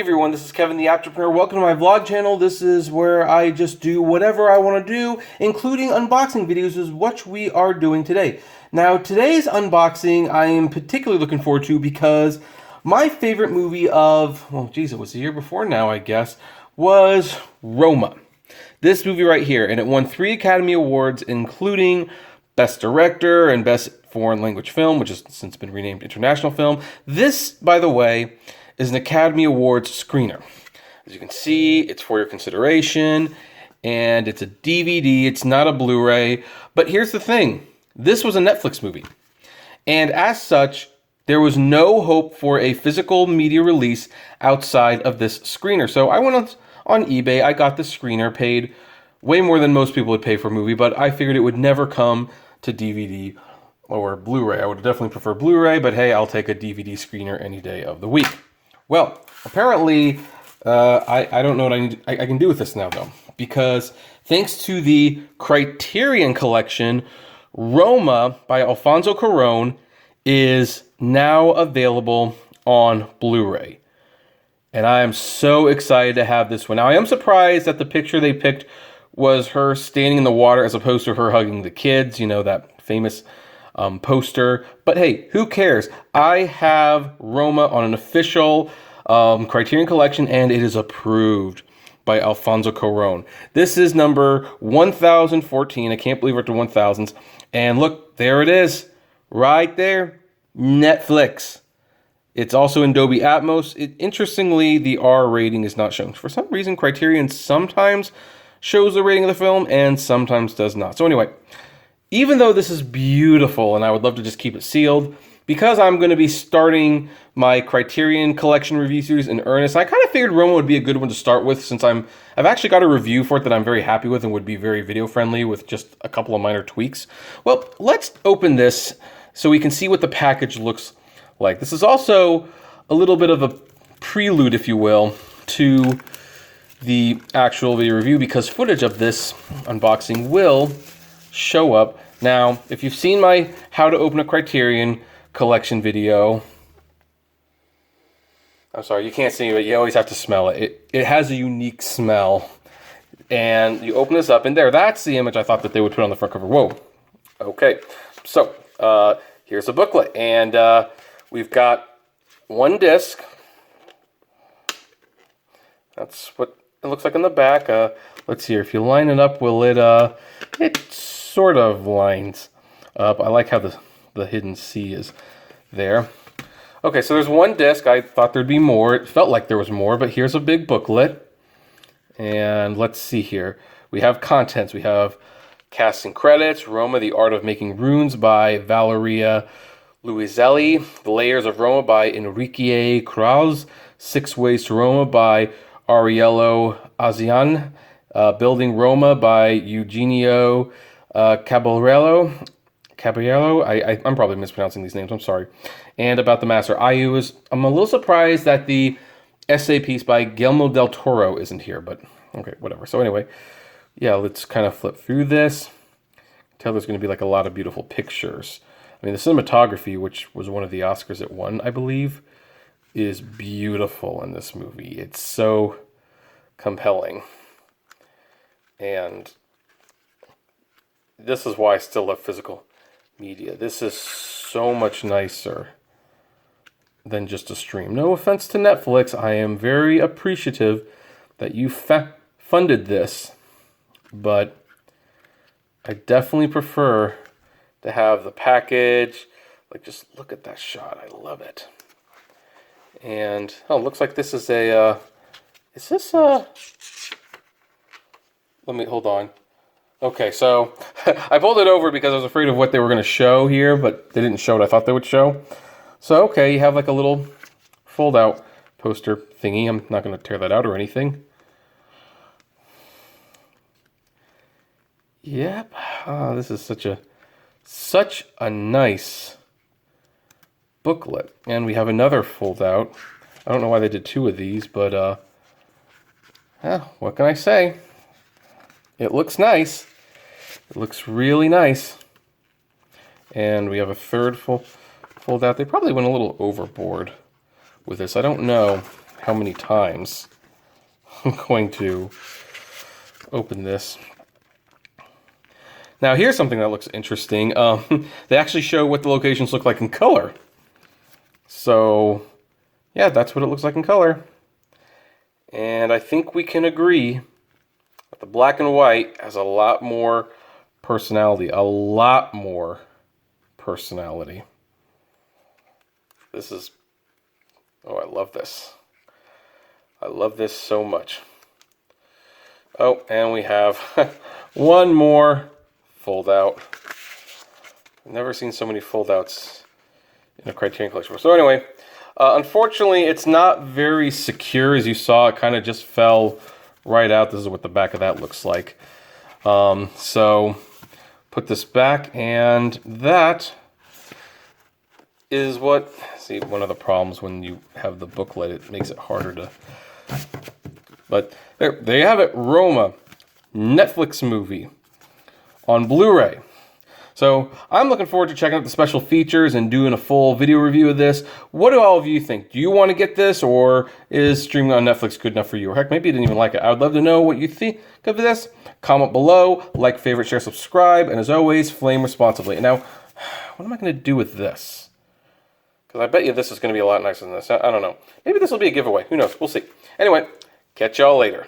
everyone, this is Kevin the Entrepreneur. Welcome to my vlog channel. This is where I just do whatever I want to do, including unboxing videos, is what we are doing today. Now, today's unboxing I am particularly looking forward to because my favorite movie of, well, geez, it was the year before now, I guess, was Roma. This movie right here, and it won 3 Academy Awards, including Best Director and Best Foreign Language Film, which has since been renamed International Film. This, by the way, is an Academy Awards screener. As you can see, it's for your consideration, and it's a DVD, it's not a Blu-ray. But here's the thing, this was a Netflix movie. And as such, there was no hope for a physical media release outside of this screener. So I went on eBay, I got the screener, paid way more than most people would pay for a movie, but I figured it would never come to DVD or Blu-ray. I would definitely prefer Blu-ray, but hey, I'll take a DVD screener any day of the week. Well, apparently, I don't know what I can do with this now, though, because thanks to the Criterion collection, Roma by Alfonso Cuarón is now available on Blu-ray. And I am so excited to have this one. Now, I am surprised that the picture they picked was her standing in the water as opposed to her hugging the kids, you know, that famous poster. But hey, who cares? I have Roma on an official Criterion collection, and it is approved by Alfonso Cuarón. This is number 1014. I can't believe we're at the 1000s. And look, there it is. Right there. Netflix. It's also in Dolby Atmos. Interestingly, the R rating is not shown. For some reason, Criterion sometimes shows the rating of the film and sometimes does not. So anyway, even though this is beautiful and I would love to just keep it sealed, because I'm going to be starting my Criterion collection review series in earnest, I kind of figured Roma would be a good one to start with, since I've actually got a review for it that I'm very happy with and would be very video friendly with just a couple of minor tweaks. Well, let's open this so we can see what the package looks like. This is also a little bit of a prelude, if you will, to the actual video review, because footage of this unboxing will show up. Now, if you've seen my How to Open a Criterion collection video, I'm sorry, you can't see it, but you always have to smell it. It has a unique smell. And you open this up, and that's the image I thought that they would put on the front cover. Whoa. Okay, so here's a booklet, and we've got one disc. That's what it looks like in the back. Let's see here. If you line it up, will it? It sort of lines up. I like how the hidden C is there. Okay, so there's one disc. I thought there'd be more. It felt like there was more, but here's a big booklet. And let's see here. We have contents. We have cast and credits. Roma, The Art of Making Runes by Valeria Luiselli. The Layers of Roma by Enrique Krauss. 6 Ways to Roma by Ariello Azian. Building Roma by Eugenio Caballero. I'm probably mispronouncing these names, I'm sorry. And about the master. I'm a little surprised that the essay piece by Guillermo del Toro isn't here, but okay, whatever. So anyway, yeah, let's kind of flip through this. Tell there's going to be like a lot of beautiful pictures. I mean, the cinematography, which was one of the Oscars it won, I believe, is beautiful in this movie. It's so compelling. And this is why I still love physical media. This is so much nicer than just a stream. No offense to Netflix. I am very appreciative that you funded this, but I definitely prefer to have the package. Like, just look at that shot. I love it. And, oh, it looks like this is a, is this a, let me, hold on. Okay, so I pulled it over because I was afraid of what they were going to show here, but they didn't show what I thought they would show. So, okay, you have like a little fold-out poster thingy. I'm not going to tear that out or anything. Yep. This is such a nice booklet. And we have another fold-out. I don't know why they did 2 of these, but what can I say? It looks nice. It looks really nice. And we have a third fold out. They probably went a little overboard with this. I don't know. how many times I'm going to open this. Now here's something that looks interesting. They actually show what the locations look like in color. So yeah, that's what it looks like in color. And I think we can agree that the black and white has a lot more personality. A lot more personality. This is... oh, I love this. I love this so much. Oh, and we have one more fold out. I've never seen so many fold outs in a Criterion collection before. So anyway, unfortunately, it's not very secure. As you saw, it kind of just fell right out. This is what the back of that looks like. So put this back, and that is what... see, one of the problems when you have the booklet, it makes it harder to... but there you have it, Roma, Netflix movie on Blu-ray. So I'm looking forward to checking out the special features and doing a full video review of this. What do all of you think? Do you want to get this, or is streaming on Netflix good enough for you? Or heck, maybe you didn't even like it. I would love to know what you think of this. Comment below, like, favorite, share, subscribe, and as always, flame responsibly. And now, what am I going to do with this? Because I bet you this is going to be a lot nicer than this. I don't know. Maybe this will be a giveaway. Who knows? We'll see. Anyway, catch y'all later.